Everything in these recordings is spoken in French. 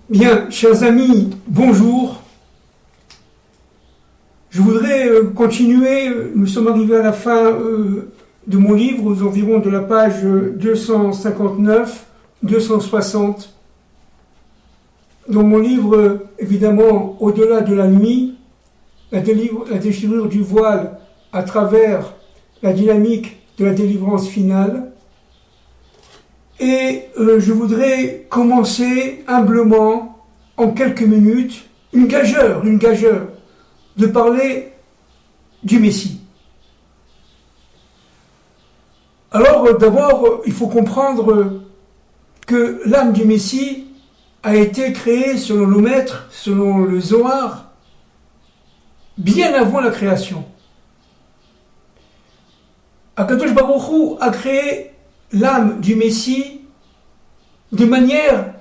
Bien, chers amis, bonjour. Je voudrais continuer, nous sommes arrivés à la fin de mon livre, aux environs de la page 259-260. Dans mon livre, évidemment, Au-delà de la nuit, la déchirure du voile à travers la dynamique de la délivrance finale. Et je voudrais commencer humblement, en quelques minutes, une gageure, de parler du Messie. Alors d'abord, il faut comprendre que l'âme du Messie a été créée selon nos maîtres, selon le Zohar, bien avant la création. Akadosh Baruch Hu a créé l'âme du Messie de manière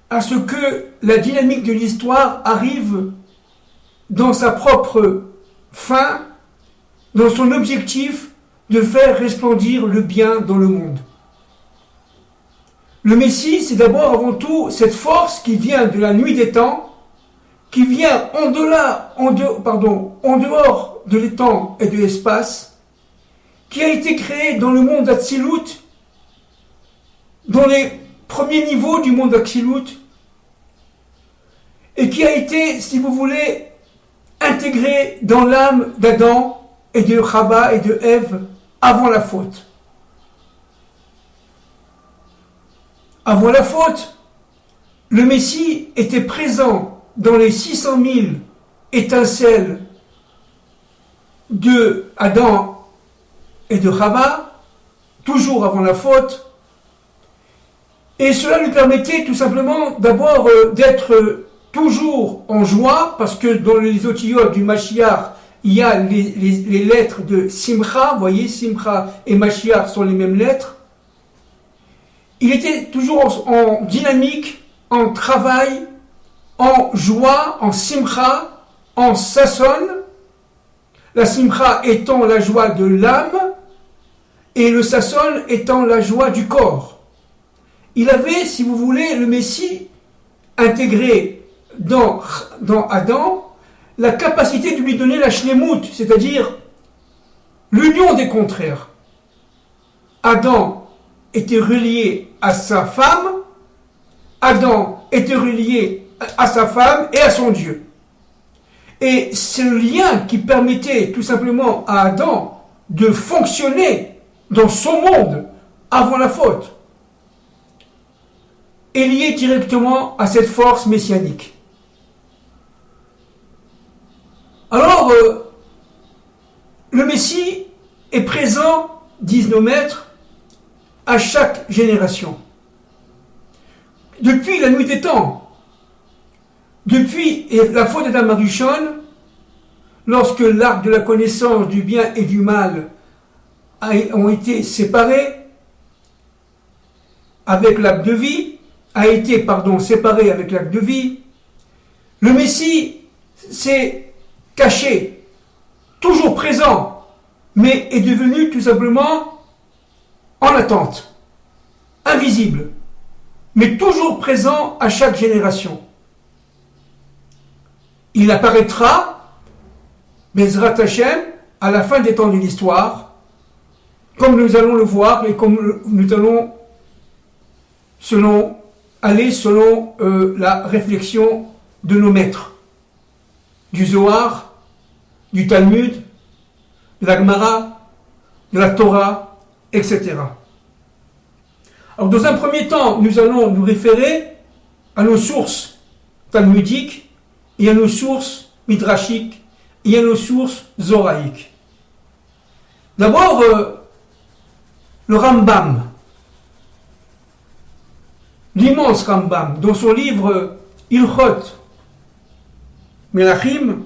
à ce que la dynamique de l'histoire arrive dans sa propre fin, dans son objectif de faire resplendir le bien dans le monde. Le Messie, c'est d'abord avant tout cette force qui vient de la nuit des temps, qui vient en dehors de l'étang et de l'espace, qui a été créée dans le monde Atsilut, dans les premiers niveaux du monde Atsilut, et qui a été, si vous voulez, intégrée dans l'âme d'Adam et de Chava et de Ève avant la faute. Avant la faute, le Messie était présent dans les 600 000 étincelles de Adam et de Chava, toujours avant la faute, et cela lui permettait tout simplement d'abord d'être toujours en joie, parce que dans les otiotes du Mashiach, il y a les lettres de Simcha, vous voyez, Simcha et Mashiach sont les mêmes lettres. Il était toujours en dynamique, en travail, en joie, en Simcha, en Sasson, la Simcha étant la joie de l'âme, et le Sasson étant la joie du corps. Il avait, si vous voulez, le Messie intégré dans Adam, la capacité de lui donner la shlemut, c'est-à-dire l'union des contraires. Adam était relié à sa femme, Adam était relié à sa femme et à son Dieu. Et c'est le lien qui permettait tout simplement à Adam de fonctionner dans son monde avant la faute, est lié directement à cette force messianique. Alors, le Messie est présent, disent nos maîtres, à chaque génération. Depuis la nuit des temps, depuis la faute d'Adam Arishon, lorsque l'arc de la connaissance du bien et du mal ont été séparés, avec l'acte de vie, séparé avec l'acte de vie, le Messie s'est caché, toujours présent, mais est devenu tout simplement en attente, invisible, mais toujours présent à chaque génération. Il apparaîtra, Bezrat Hashem, à la fin des temps de l'histoire, comme nous allons le voir et comme nous allons selon la réflexion de nos maîtres, du Zohar, du Talmud, de la Gemara, de la Torah, etc. Alors dans un premier temps, nous allons nous référer à nos sources talmudiques et à nos sources midrashiques et à nos sources zoraïques. D'abord, le Rambam, l'immense Rambam, dans son livre Ilchot Melachim,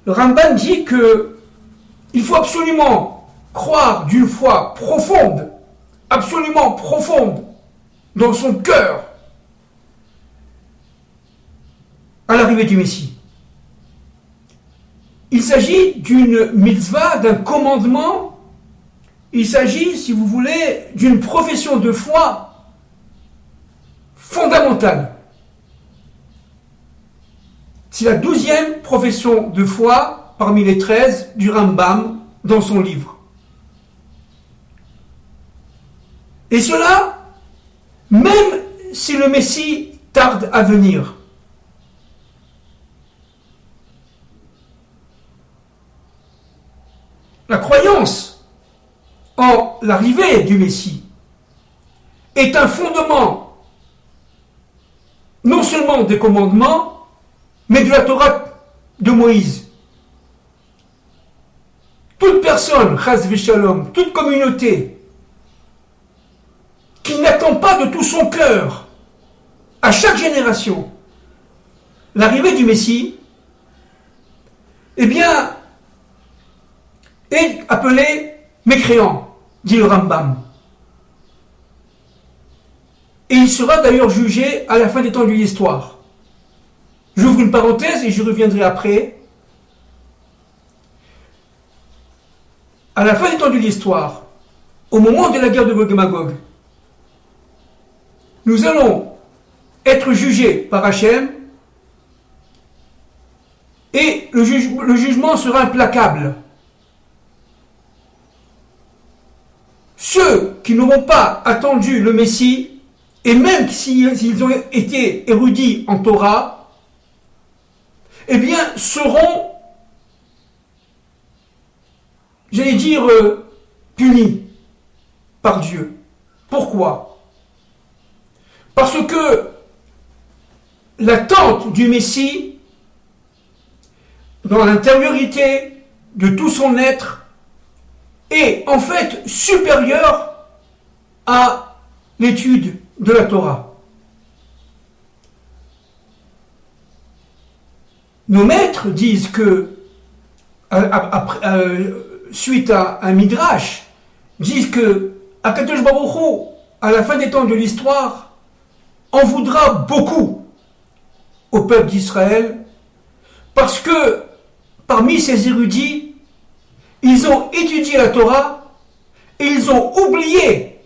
le Rambam dit que il faut absolument croire d'une foi profonde, absolument profonde, dans son cœur, à l'arrivée du Messie. Il s'agit d'une mitzvah, d'un commandement, il s'agit, si vous voulez, d'une profession de foi fondamentale. C'est la 12e profession de foi parmi les 13 du Rambam dans son livre. Et cela, même si le Messie tarde à venir. La croyance en l'arrivée du Messie est un fondement non seulement des commandements, mais de la Torah de Moïse. Toute personne, chas v'shalom, toute communauté, qui n'attend pas de tout son cœur, à chaque génération, l'arrivée du Messie, eh bien, est appelé mécréant, dit le Rambam. Et il sera d'ailleurs jugé à la fin des temps de l'histoire. J'ouvre une parenthèse et je reviendrai après. À la fin des temps de l'histoire, au moment de la guerre de Gog et Magog, nous allons être jugés par Hachem et le jugement sera implacable. Ceux qui n'auront pas attendu le Messie, et même s'ils ont été érudits en Torah, eh bien, seront, j'allais dire, punis par Dieu. Pourquoi ? Parce que l'attente du Messie, dans l'intériorité de tout son être, est en fait supérieure à l'étude de la Torah. Nos maîtres disent que, suite à un midrash, disent que Akadosh Baruch Hu, à la fin des temps de l'histoire, en voudra beaucoup au peuple d'Israël, parce que parmi ces érudits, ils ont étudié la Torah et ils ont oublié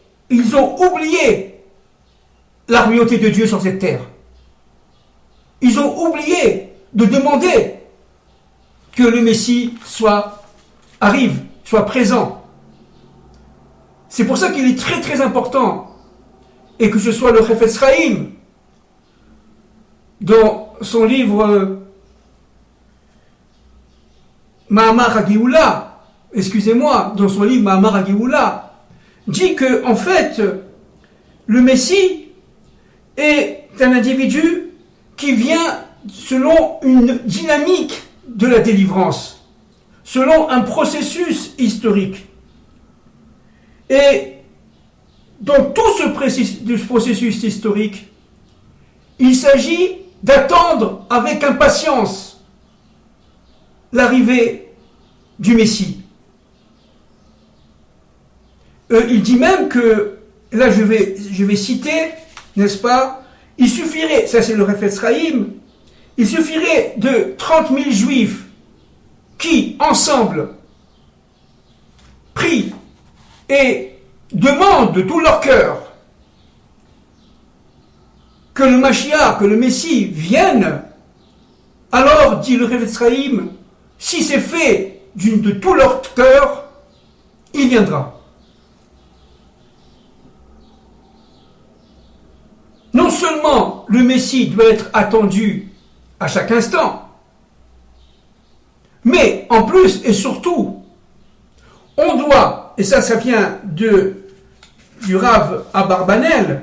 la royauté de Dieu sur cette terre. Ils ont oublié de demander que le Messie arrive, soit présent. C'est pour ça qu'il est très très important, et que ce soit le Chafetz Chaim, dans son livre Mahamar HaGeoula, dans son livre Mahamar HaGeoula, dit que, en fait, le Messie est un individu qui vient selon une dynamique de la délivrance, selon un processus historique. Et dans tout ce processus historique, il s'agit d'attendre avec impatience l'arrivée du Messie. Il dit même que, là je vais citer, n'est-ce pas, il suffirait, ça c'est le Chafetz Chaim, il suffirait de 30 000 juifs qui, ensemble, prient et demandent de tout leur cœur que le Mashiach, que le Messie vienne, alors, dit le Chafetz Chaim, si c'est fait de tout leur cœur, il viendra. Non seulement le Messie doit être attendu à chaque instant, mais en plus et surtout, on doit, et ça vient du Rav Abarbanel,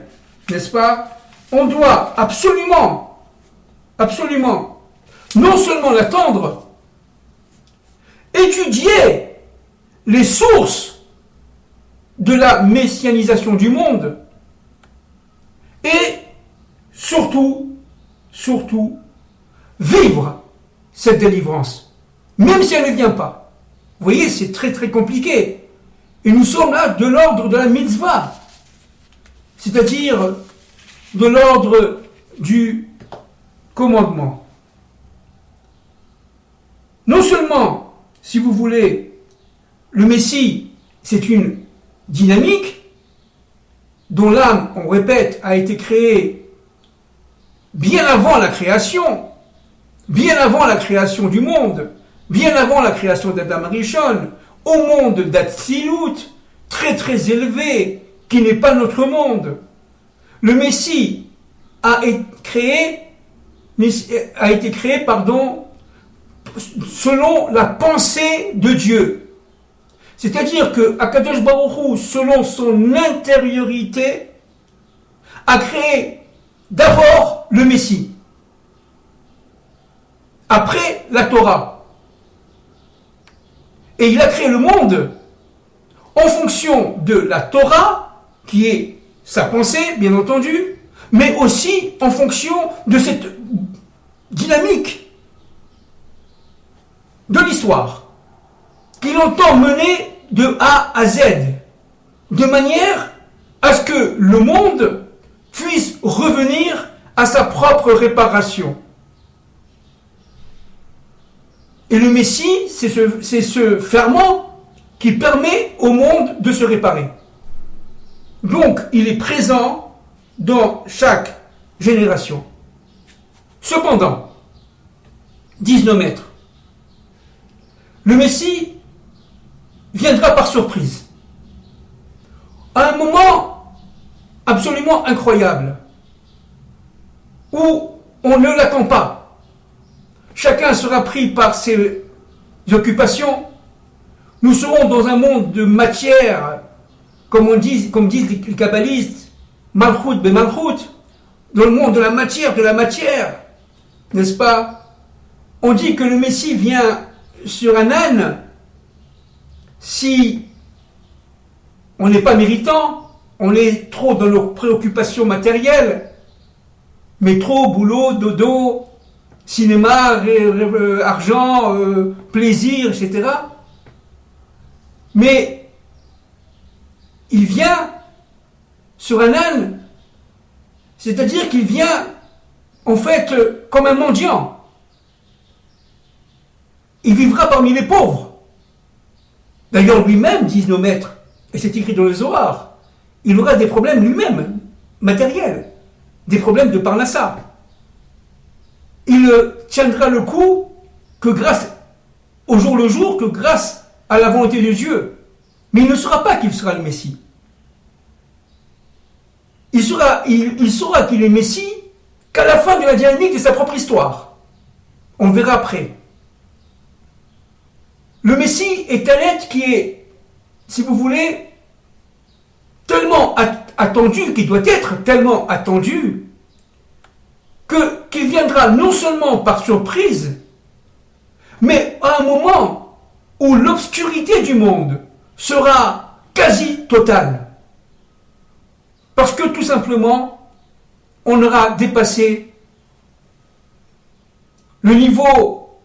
n'est-ce pas, on doit absolument, non seulement l'attendre, étudier les sources de la messianisation du monde, et surtout, vivre cette délivrance, même si elle ne vient pas. Vous voyez, c'est très très compliqué. Et nous sommes là de l'ordre de la mitzvah, c'est-à-dire de l'ordre du commandement. Non seulement, si vous voulez, le Messie, c'est une dynamique dont l'âme, on répète, a été créée bien avant la création, bien avant la création du monde, bien avant la création d'Adam Rishon, au monde d'Atsilut, très très élevé, qui n'est pas notre monde. Le Messie a été créé, selon la pensée de Dieu. C'est-à-dire que Akadosh Baruch Hu, selon son intériorité, a créé d'abord le Messie, après la Torah. Et il a créé le monde en fonction de la Torah, qui est sa pensée, bien entendu, mais aussi en fonction de cette dynamique de l'histoire qu'il entend mener de A à Z, de manière à ce que le monde puisse revenir à sa propre réparation. Et le Messie, c'est ce ferment qui permet au monde de se réparer. Donc, il est présent dans chaque génération. Cependant, disent nos maîtres, le Messie viendra par surprise, à un moment absolument incroyable, où on ne l'attend pas. Chacun sera pris par ses occupations. Nous serons dans un monde de matière, comme disent les kabbalistes, malchut be malchut, dans le monde de la matière, n'est-ce pas? On dit que le Messie vient sur un âne. Si on n'est pas méritant, on est trop dans nos préoccupations matérielles, métro, boulot, dodo, cinéma, argent, plaisir, etc. Mais il vient sur un âne, c'est-à-dire qu'il vient en fait comme un mendiant. Il vivra parmi les pauvres. D'ailleurs, lui-même, disent nos maîtres, et c'est écrit dans le Zohar, il aura des problèmes lui-même, matériels, des problèmes de parnassa. Il tiendra le coup que grâce au jour le jour, que grâce à la volonté de Dieu. Mais il ne saura pas qu'il sera le Messie. Il saura qu'il est Messie qu'à la fin de la dynamique de sa propre histoire. On le verra après. Le Messie est un être qui est, si vous voulez, tellement attendu, qui doit être tellement attendu, qu'il viendra non seulement par surprise, mais à un moment où l'obscurité du monde sera quasi totale. Parce que tout simplement, on aura dépassé le niveau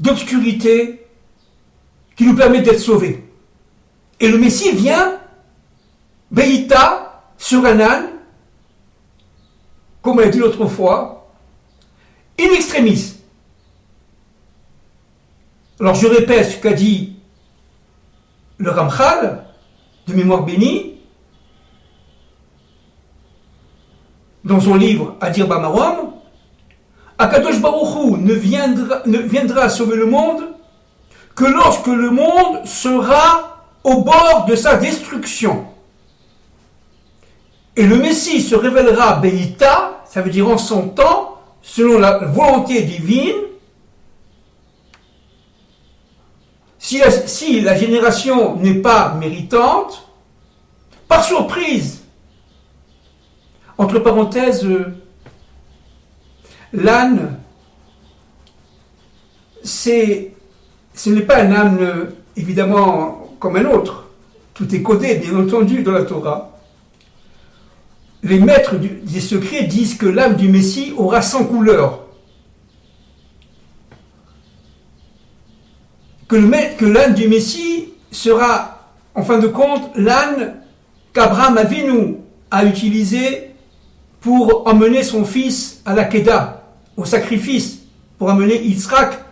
d'obscurité qui nous permet d'être sauvés. Et le Messie vient, Beïta, sur un âne, comme on l'a dit l'autre fois, in extremis. Alors je répète ce qu'a dit le Ramchal, de mémoire bénie, dans son livre Adir Bamarom, Akadosh Baruch Hu ne viendra sauver le monde que lorsque le monde sera au bord de sa destruction. Et le Messie se révélera Beïta, ça veut dire en son temps, selon la volonté divine. Si la génération n'est pas méritante, par surprise, entre parenthèses, l'âne, ce n'est pas un âne, évidemment, comme un autre. Tout est codé, bien entendu, dans la Torah. Les maîtres des secrets disent que l'âme du Messie aura 100 couleurs. Que l'âne du Messie sera, en fin de compte, l'âne qu'Abraham Avinu a utilisé pour emmener son fils à la Kedah, au sacrifice, pour amener Yitzhak,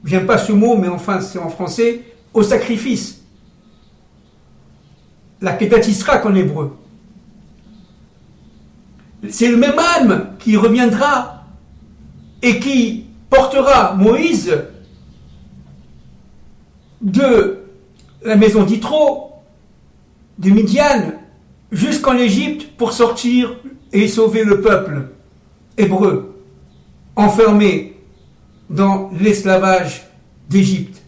j'aime pas ce mot, mais enfin c'est en français, au sacrifice. La Kedah Yitzhak en hébreu. C'est le même âme qui reviendra et qui portera Moïse de la maison d'Yitro, de Midian, jusqu'en Égypte pour sortir et sauver le peuple hébreu, enfermé dans l'esclavage d'Égypte.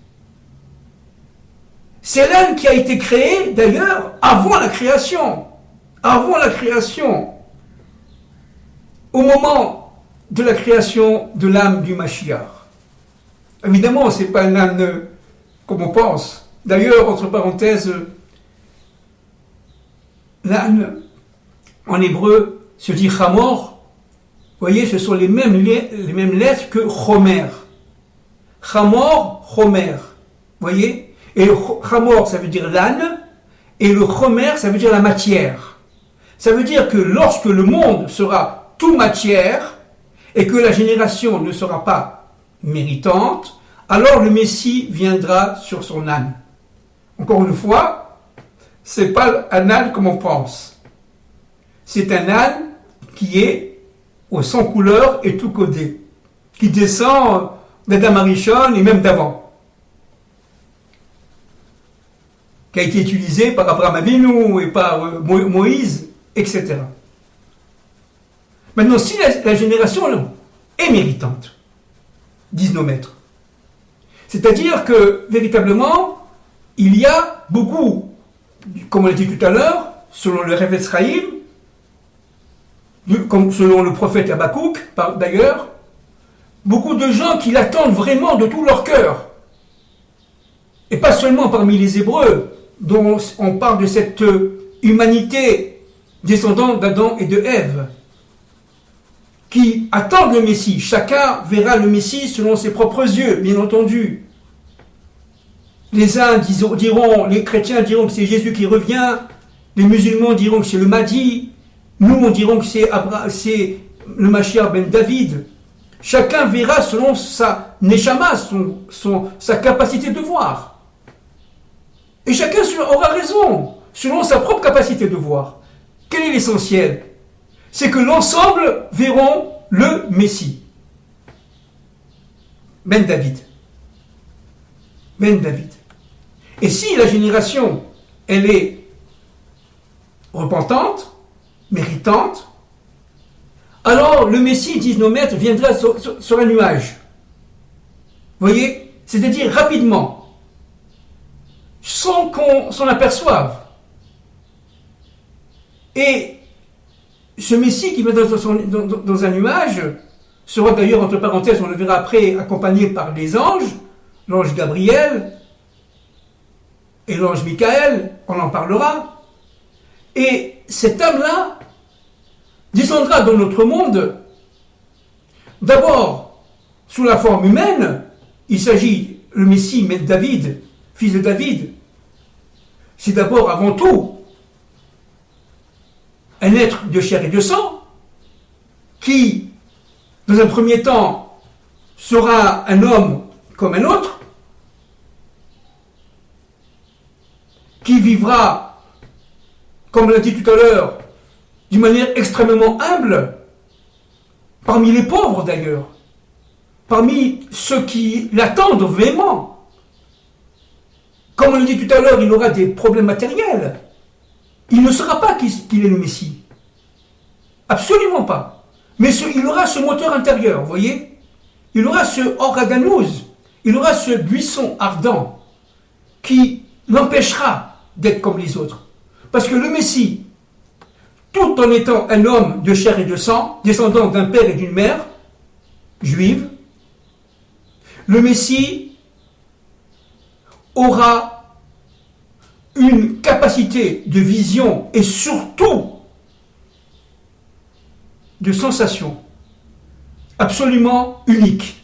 C'est l'âne qui a été créé, d'ailleurs, avant la création. Avant la création. Au moment de la création de l'âme du Mashiach. Évidemment, ce n'est pas un âne comme on pense. D'ailleurs, entre parenthèses, l'âne, en hébreu, se dit chamor. Vous voyez, ce sont les mêmes lettres que chomer. Chamor, chomer. Vous voyez? Et le chamor, ça veut dire l'âne, et le chomer, ça veut dire la matière. Ça veut dire que lorsque le monde sera tout matière, et que la génération ne sera pas méritante, alors le Messie viendra sur son âne. Encore une fois, c'est pas un âne comme on pense. C'est un âne qui est au sang couleur et tout codé, qui descend d'Adam Arishon et même d'avant, qui a été utilisé par Abraham Avinu et par Moïse, etc. Maintenant, si la génération est méritante, disent nos maîtres, c'est-à-dire que, véritablement, il y a beaucoup, comme on l'a dit tout à l'heure, selon le Rev Ephraïm, comme selon le prophète Habakkuk, d'ailleurs, beaucoup de gens qui l'attendent vraiment de tout leur cœur. Et pas seulement parmi les Hébreux, dont on parle de cette humanité descendante d'Adam et de Ève, qui attendent le Messie. Chacun verra le Messie selon ses propres yeux, bien entendu. Les uns diront, les chrétiens diront que c'est Jésus qui revient, les musulmans diront que c'est le Mahdi, nous on dirons que c'est le Mashiach ben David. Chacun verra selon sa neshama, sa capacité de voir. Et chacun aura raison, selon sa propre capacité de voir. Quel est l'essentiel? C'est que l'ensemble verront le Messie. Ben David. Ben David. Et si la génération, elle est repentante, méritante, alors le Messie, disent nos maîtres, viendra sur un nuage. Vous voyez? C'est-à-dire rapidement, sans qu'on s'en aperçoive. Et ce Messie qui va dans un nuage sera d'ailleurs, entre parenthèses, on le verra après, accompagné par les anges, l'ange Gabriel et l'ange Michael, on en parlera. Et cette âme-là descendra dans notre monde, d'abord sous la forme humaine. Il s'agit, le Messie, David, fils de David, c'est d'abord, avant tout, un être de chair et de sang, qui, dans un premier temps, sera un homme comme un autre, qui vivra, comme on l'a dit tout à l'heure, d'une manière extrêmement humble, parmi les pauvres d'ailleurs, parmi ceux qui l'attendent vraiment. Comme on l'a dit tout à l'heure, il aura des problèmes matériels. Il ne saura pas qu'il est le Messie. Absolument pas. Mais il aura ce moteur intérieur, vous voyez? Il aura ce oraganouz, il aura ce buisson ardent qui l'empêchera d'être comme les autres. Parce que le Messie, tout en étant un homme de chair et de sang, descendant d'un père et d'une mère, juive, le Messie aura une capacité de vision et surtout de sensation absolument unique.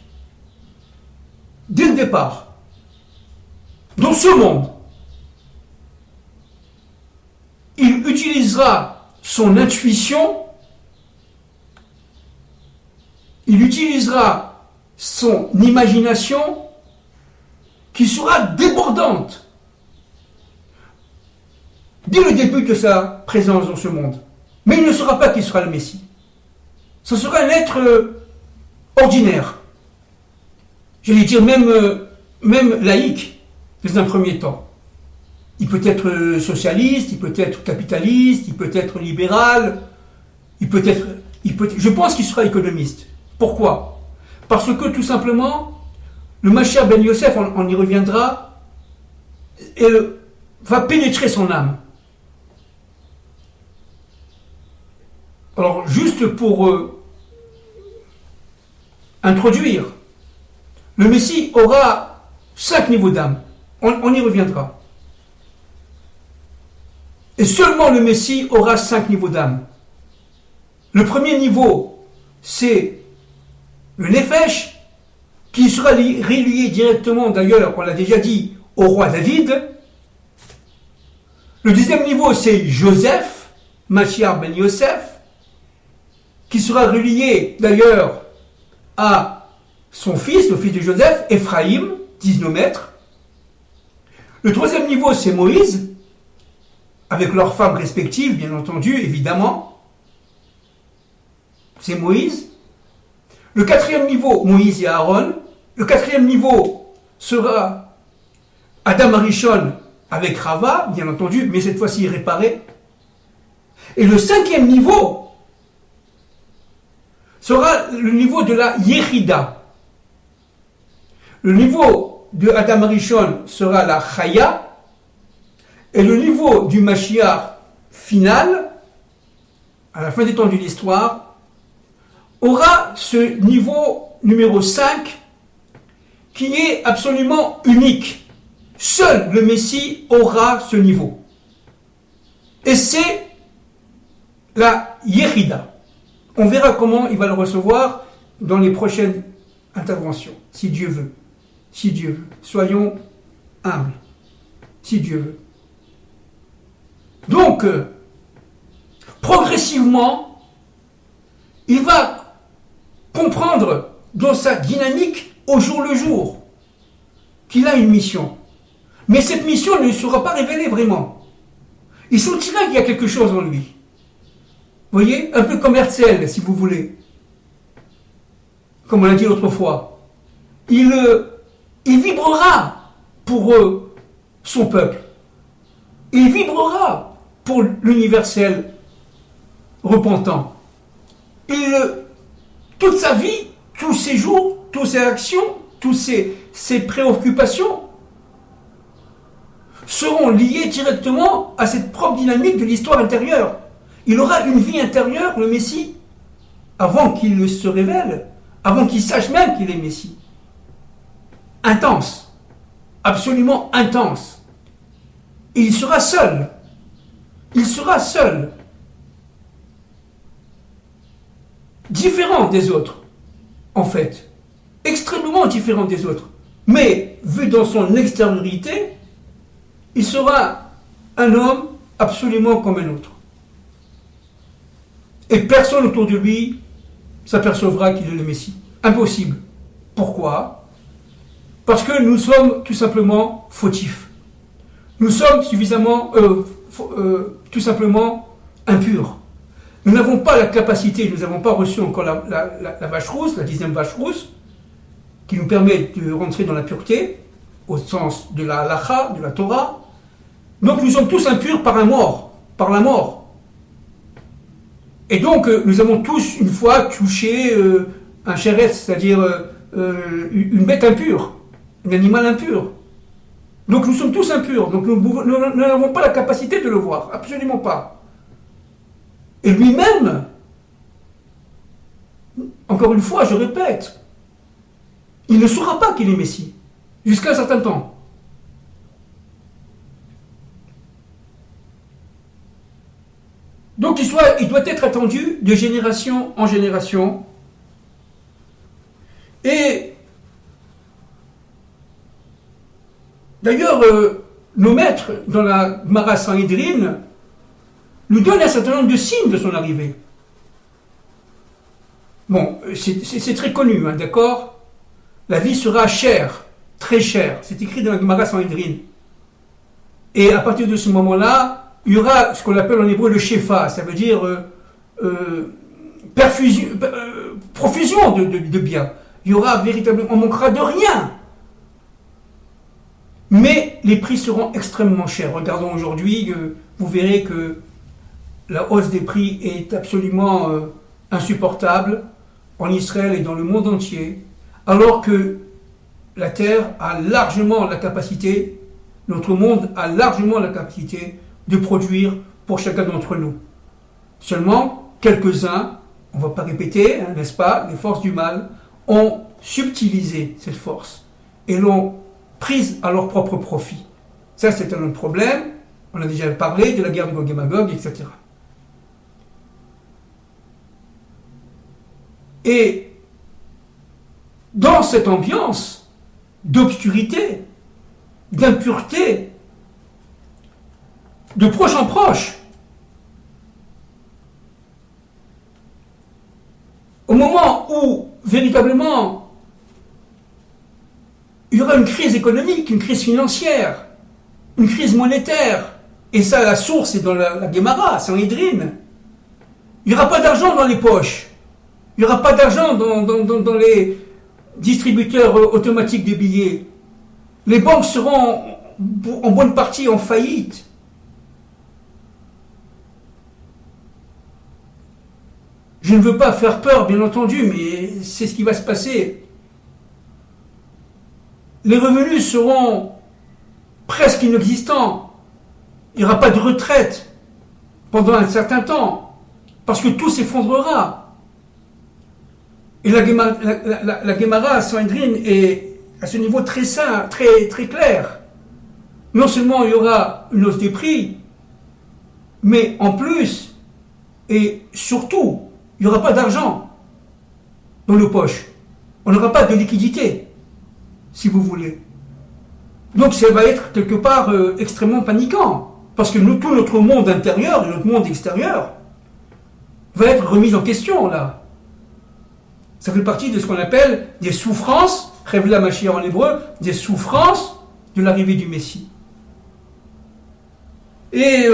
Dès le départ, dans ce monde, il utilisera son intuition, il utilisera son imagination qui sera débordante dès le début de sa présence dans ce monde. Mais il ne saura pas qu'il sera le Messie. Ce sera un être ordinaire. j'allais dire même laïque, dans un premier temps. Il peut être socialiste, il peut être capitaliste, il peut être libéral, je pense qu'il sera économiste. Pourquoi? Parce que tout simplement, le Mashiach ben Yosef, on y reviendra, va pénétrer son âme. Alors, juste pour introduire, le Messie aura 5 niveaux d'âme. On y reviendra. Et seulement le Messie aura 5 niveaux d'âme. Le premier niveau, c'est le Nefesh, qui sera relié directement, d'ailleurs, on l'a déjà dit, au roi David. Le deuxième niveau, c'est Joseph, Mashiach ben Yosef, qui sera relié, d'ailleurs, à son fils, le fils de Joseph, Ephraïm, 19 mètres. Le troisième niveau, c'est Moïse, avec leurs femmes respectives, bien entendu, évidemment. C'est Moïse. Le quatrième niveau, Moïse et Aaron. Le quatrième niveau sera Adam Arishon avec Rava, bien entendu, mais cette fois-ci réparé. Et le cinquième niveau sera le niveau de la Yechida. Le niveau de Adam Arishon sera la Chaya. Et le niveau du Mashiach final, à la fin des temps de l'histoire, aura ce niveau numéro 5 qui est absolument unique. Seul le Messie aura ce niveau. Et c'est la Yechida. On verra comment il va le recevoir dans les prochaines interventions, si Dieu veut. Si Dieu veut. Soyons humbles. Si Dieu veut. Donc, progressivement, il va comprendre dans sa dynamique au jour le jour qu'il a une mission. Mais cette mission ne lui sera pas révélée vraiment. Il sentira qu'il y a quelque chose en lui. Vous voyez, un peu comme Herzl, si vous voulez. Comme on l'a dit l'autre fois. Il vibrera pour son peuple. Il vibrera pour l'universel repentant. Toute sa vie, tous ses jours, toutes ses actions, toutes ses préoccupations seront liées directement à cette propre dynamique de l'histoire intérieure. Il aura une vie intérieure, le Messie, avant qu'il se révèle, avant qu'il sache même qu'il est Messie. Intense, absolument intense. Et il sera seul. Il sera seul. Différent des autres, en fait. Extrêmement différent des autres. Mais, vu dans son extériorité, il sera un homme absolument comme un autre. Et personne autour de lui s'apercevra qu'il est le Messie. Impossible. Pourquoi? Parce que nous sommes tout simplement fautifs. Nous sommes suffisamment, tout simplement, impurs. Nous n'avons pas la capacité, nous n'avons pas reçu encore la vache rousse, la 10e vache rousse, qui nous permet de rentrer dans la pureté, au sens de la halacha, de la Torah. Donc nous sommes tous impurs par la mort. Et donc nous avons tous une fois touché un chéret, c'est-à-dire une bête impure, un animal impur. Donc nous sommes tous impurs, donc nous n'avons pas la capacité de le voir, absolument pas. Et lui-même, encore une fois, je répète, il ne saura pas qu'il est Messie, jusqu'à un certain temps. Donc il doit être attendu de génération en génération. Et d'ailleurs, nos maîtres dans la Gemara Sanhedrin nous donnent un certain nombre de signes de son arrivée. Bon, c'est très connu, hein, d'accord? La vie sera chère, très chère. C'est écrit dans la Gemara Sanhedrin. Et à partir de ce moment-là, il y aura ce qu'on appelle en hébreu le shefa, ça veut dire profusion de biens. il y aura véritablement, on manquera de rien. Mais les prix seront extrêmement chers. Regardons aujourd'hui, vous verrez que la hausse des prix est absolument insupportable en Israël et dans le monde entier, alors que la Terre a largement la capacité, notre monde a largement la capacité de produire pour chacun d'entre nous. Seulement, quelques-uns, on ne va pas répéter, hein, n'est-ce pas, les forces du mal ont subtilisé cette force et l'ont prise à leur propre profit. Ça, c'est un autre problème. On a déjà parlé de la guerre de Gog et Magog, etc. Et dans cette ambiance d'obscurité, d'impureté, de proche en proche, au moment où véritablement il y aura une crise économique, une crise financière, une crise monétaire, et ça, la source est dans la Guémara, Sanhédrin. Il n'y aura pas d'argent dans les poches. Il n'y aura pas d'argent dans les distributeurs automatiques de billets. Les banques seront en bonne partie en faillite. Je ne veux pas faire peur, bien entendu, mais c'est ce qui va se passer. Les revenus seront presque inexistants. Il n'y aura pas de retraite pendant un certain temps, parce que tout s'effondrera. Et la Guémara Sanhédrin est à ce niveau très sain, très clair. Non seulement il y aura une hausse des prix, mais en plus, et surtout, il n'y aura pas d'argent dans nos poches. On n'aura pas de liquidité, si vous voulez. Donc ça va être quelque part extrêmement paniquant. Parce que tout notre monde intérieur et notre monde extérieur va être remis en question, là. Ça fait partie de ce qu'on appelle des souffrances, Chevla Mashiach en hébreu, des souffrances de l'arrivée du Messie. Et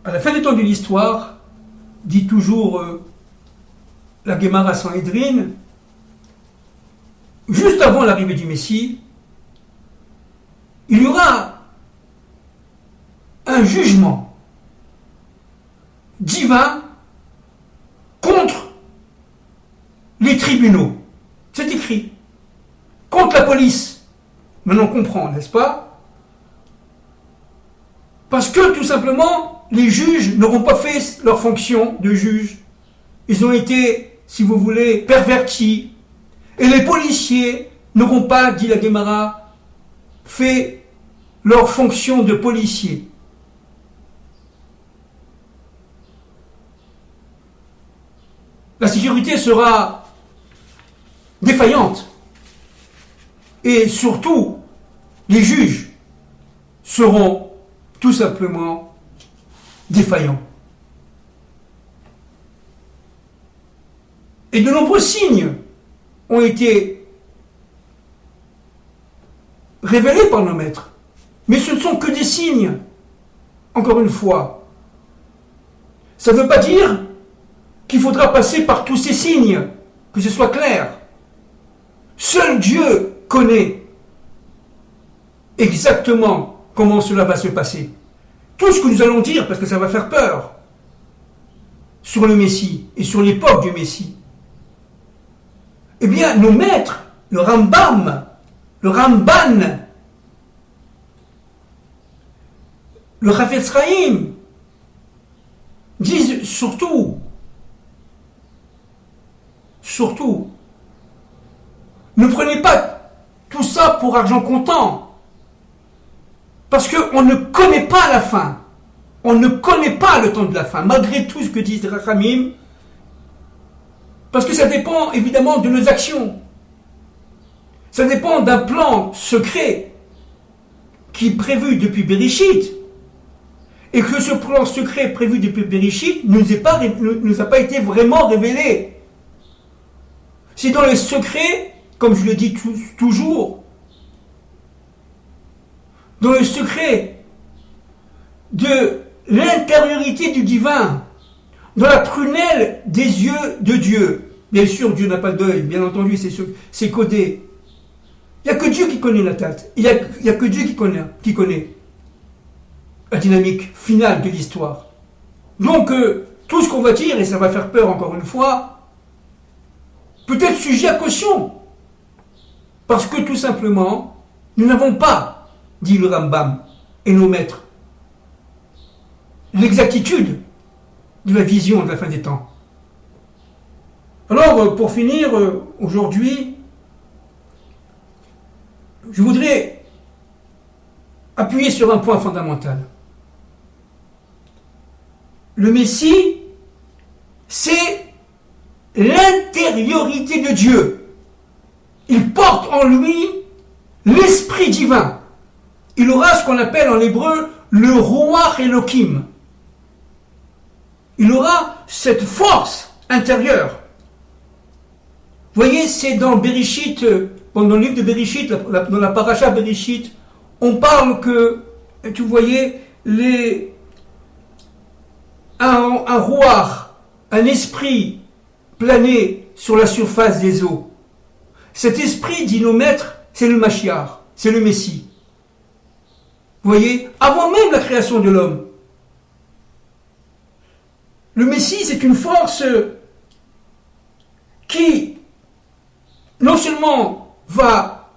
à la fin des temps de l'histoire, dit toujours la Guémara Sanhédrin, juste avant l'arrivée du Messie, il y aura un jugement divin contre les tribunaux. C'est écrit. Contre la police. Maintenant on comprend, n'est-ce pas? Parce que tout simplement, les juges n'auront pas fait leur fonction de juge. Ils ont été, si vous voulez, pervertis. Et les policiers n'auront pas, dit la Guémara, fait leur fonction de policiers. La sécurité sera défaillante. Et surtout, les juges seront tout simplement défaillants. Et de nombreux signes ont été révélés par nos maîtres. Mais ce ne sont que des signes. Encore une fois. Ça ne veut pas dire qu'il faudra passer par tous ces signes, que ce soit clair. Seul Dieu connaît exactement comment cela va se passer. Tout ce que nous allons dire, parce que ça va faire peur, sur le Messie et sur l'époque du Messie, eh bien, nos maîtres, le Rambam, le Ramban, le Chafetz Chaim, disent surtout, ne prenez pas tout ça pour argent comptant, parce qu'on ne connaît pas la fin, on ne connaît pas le temps de la fin, malgré tout ce que disent Rachamim, parce que ça dépend évidemment de nos actions. Ça dépend d'un plan secret qui est prévu depuis Bereshit, et que ce plan secret prévu depuis Bereshit ne nous a pas été vraiment révélé. C'est dans les secrets, comme je le dis toujours, dans le secret de l'intériorité du divin, dans la prunelle des yeux de Dieu. Bien sûr, Dieu n'a pas d'œil, bien entendu, c'est codé. Il n'y a que Dieu qui connaît la tête. Il n'y a que Dieu qui connaît la dynamique finale de l'histoire. Donc, tout ce qu'on va dire, et ça va faire peur encore une fois, peut être sujet à caution. Parce que tout simplement, nous n'avons pas, dit le Rambam et nos maîtres, l'exactitude de la vision de la fin des temps. Alors, pour finir, aujourd'hui, je voudrais appuyer sur un point fondamental. Le Messie, c'est l'intériorité de Dieu. Il porte en lui l'esprit divin. Il aura ce qu'on appelle en hébreu le Ruach Elohim. Il aura cette force intérieure. Vous voyez, c'est dans Bereshit, dans le livre de Bereshit, dans la paracha Bereshit, on parle que, tu voyais, un roi, un esprit plané sur la surface des eaux. Cet esprit, dit nos maîtres, c'est le Mashiach, c'est le Messie. Vous voyez, avant même la création de l'homme. Le Messie, c'est une force qui, non seulement va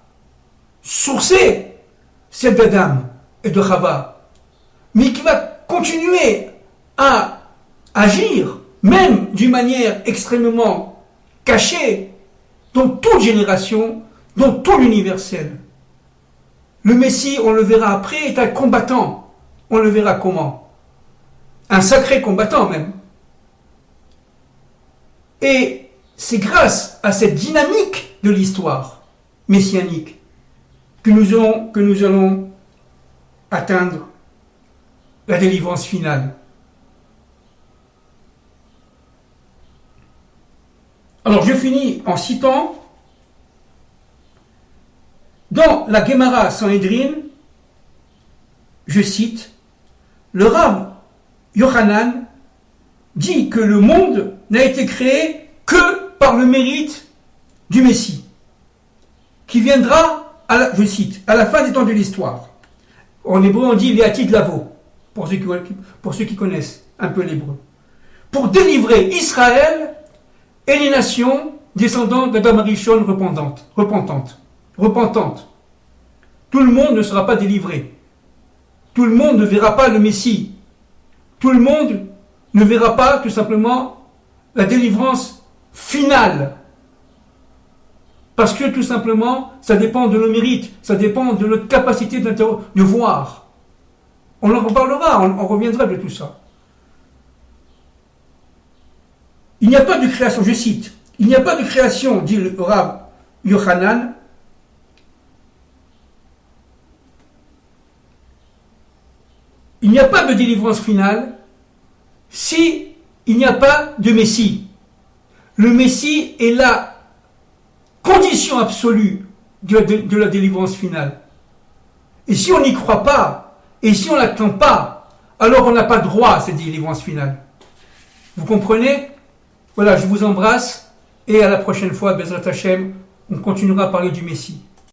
sourcer celle d'Adam et de Chava, mais qui va continuer à agir, même d'une manière extrêmement cachée, dans toute génération, dans tout l'universel. Le Messie, on le verra après, est un combattant. On le verra comment? Un sacré combattant même. Et c'est grâce à cette dynamique de l'histoire messianique que nous allons atteindre la délivrance finale. Alors je finis en citant dans la Gemara Sanhedrin, je cite, le Rav Yochanan dit que le monde n'a été créé que par le mérite du Messie, qui viendra, je cite, à la fin des temps de l'histoire. En hébreu, on dit Léati de Lavo, pour ceux qui connaissent un peu l'hébreu, pour délivrer Israël et les nations descendant d'Adam Arishon repentantes. Tout le monde ne sera pas délivré. Tout le monde ne verra pas le Messie. Tout le monde ne verra pas tout simplement la délivrance finale. Parce que tout simplement, ça dépend de nos mérites, ça dépend de notre capacité de voir. On en reparlera, on reviendra de tout ça. Il n'y a pas de création, je cite, il n'y a pas de création, dit le Rav Yochanan, il n'y a pas de délivrance finale si il n'y a pas de Messie. Le Messie est la condition absolue de la délivrance finale. Et si on n'y croit pas, et si on n'attend pas, alors on n'a pas droit à cette délivrance finale. Vous comprenez? Voilà, je vous embrasse, et à la prochaine fois, Bezrat Hashem, on continuera à parler du Messie.